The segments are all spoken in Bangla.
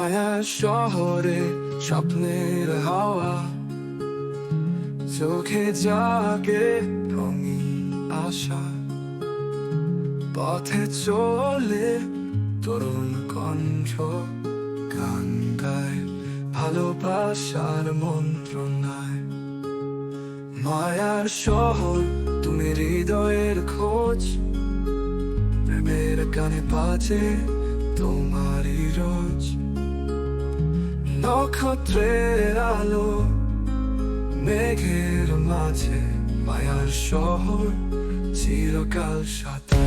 মায়ার শহরে স্বপ্নের হাওয়া, চোখে জাগে রঙিন আশা, পথে চলে তরুণ কণ্ঠ, গান গায় ভালোবাসার মন্ত্রণায়। মায়ার শহর তুমি হৃদয়ের খোঁজ, প্রেমের গানে বাজে তোমারই রোজ। নক্ষত্রের আলো মেঘের মাঝে, মায়ার শহর চিরকাল সাথে,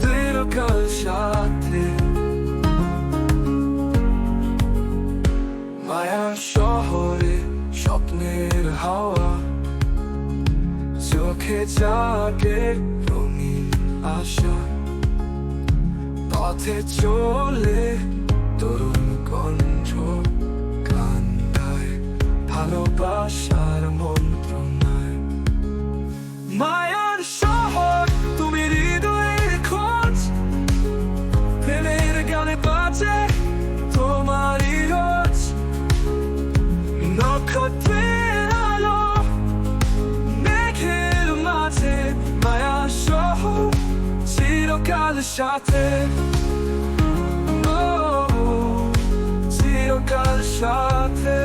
চিরকাল সাথে। মায়ার শহরে স্বপ্নের হাওয়া, চোখে জাগে রঙিন আশা, পথে চলে তরুণ কণ্ঠ, গান গায় ভালোবাসার মন্ত্রণায়। মায়ার শহর তুমি হৃদয়ের খোঁজ, প্রেমের গানে বাজে তোমারই রোজ। নক্ষত্রের আলো মেঘের মাঝে, মায়ার শহর চিরকাল সাথে, চিরকাল সাথে।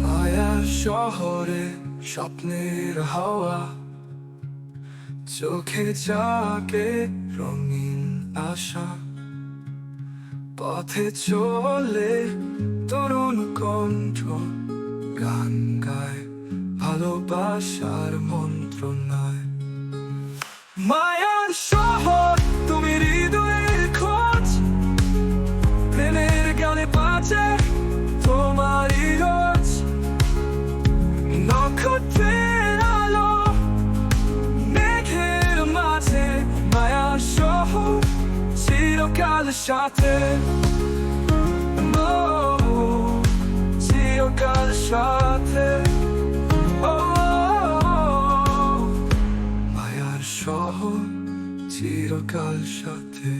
মায়ার শহরে স্বপ্নের হাওয়া, চোখে জাগে রঙিন আশা, পথে চলে তরুণ কণ্ঠ, গান গায় ভালোবাসার মন্ত্রণায়। মায়ার শহর তুমি হৃদয়ের খোঁজ, প্রেমের গানে বাজে তোমারই রোজ। নক্ষত্রের আলো মেঘের মাঝে, মায়ার শহর চিরকাল সাথে, চিরকাল সাথে। মায়ার শহর চিরকাল সাথে।